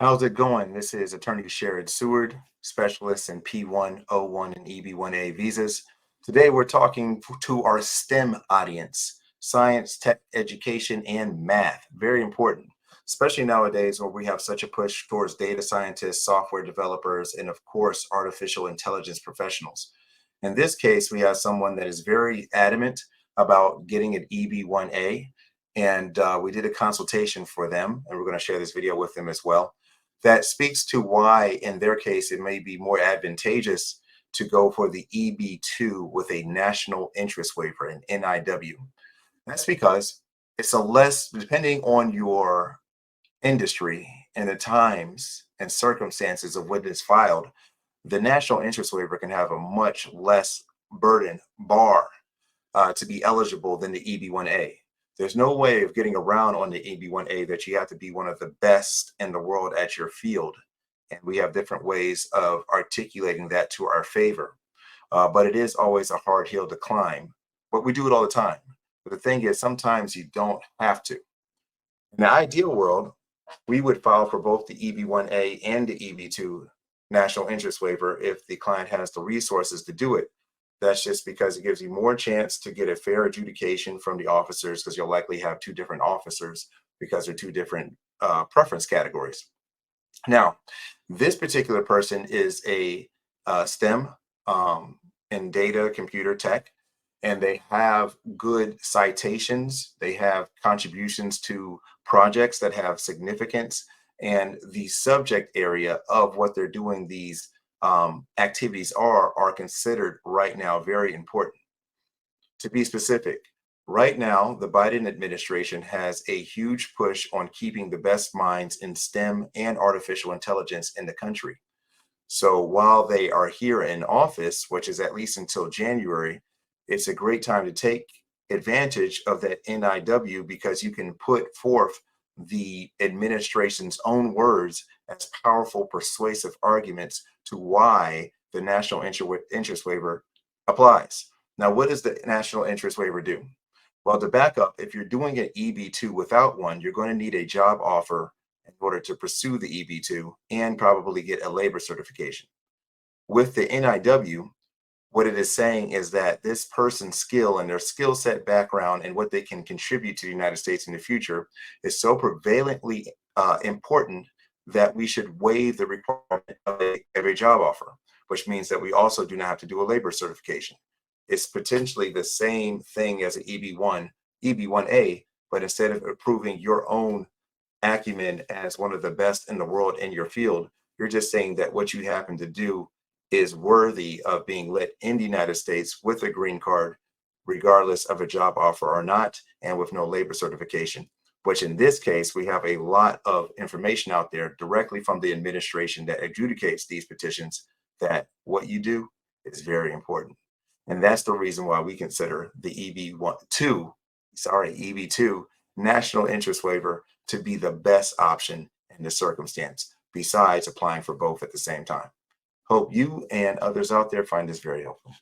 How's it going? This is Attorney Sherrod, specialist in P1, O1, and EB-1A visas. Today we're talking to our STEM audience, science, tech, education, and math. Very important, especially nowadays where we have such a push towards data scientists, software developers, and of course, artificial intelligence professionals. In this case, we have someone that is very adamant about getting an EB-1A, and we did a consultation for them, and we're going to share this video with them as well. That speaks to why, in their case, it may be more advantageous to go for the EB-2 with a National Interest Waiver, an NIW. That's because it's a less, depending on your industry and the times and circumstances of when it's filed, the National Interest Waiver can have a much less burden bar to be eligible than the EB-1A. There's no way of getting around on the EB-1A that you have to be one of the best in the world at your field. And we have different ways of articulating that to our favor. But it is always a hard hill to climb. But we do it all the time. But the thing is, sometimes you don't have to. In the ideal world, we would file for both the EB-1A and the EB-2 National Interest Waiver if the client has the resources to do it. That's just because it gives you more chance to get a fair adjudication from the officers, because you'll likely have two different officers because they're two different preference categories. Now, this particular person is a STEM in data, computer tech, and they have good citations. They have contributions to projects that have significance, and the subject area of what they're doing these activities are considered right now very important. To be specific, right now, the Biden administration has a huge push on keeping the best minds in STEM and artificial intelligence in the country. So while they are here in office, which is at least until January, it's a great time to take advantage of that NIW, because you can put forth the administration's own words as powerful, persuasive arguments to why the National Interest Waiver applies. Now, what does the National Interest Waiver do? Well, to back up, if you're doing an EB-2 without one, you're going to need a job offer in order to pursue the EB-2 and probably get a labor certification. With the NIW, what it is saying is that this person's skill and their skill set, background, and what they can contribute to the United States in the future is so prevalently important that we should waive the requirement of a job offer, which means that we also do not have to do a labor certification. It's potentially the same thing as an EB-1A, but instead of approving your own acumen as one of the best in the world in your field, you're just saying that what you happen to do is worthy of being let in the United States with a green card, regardless of a job offer or not, and with no labor certification. Which in this case, we have a lot of information out there directly from the administration that adjudicates these petitions, that what you do is very important. And that's the reason why we consider the EB-2 National Interest Waiver to be the best option in this circumstance, besides applying for both at the same time. Hope you and others out there find this very helpful.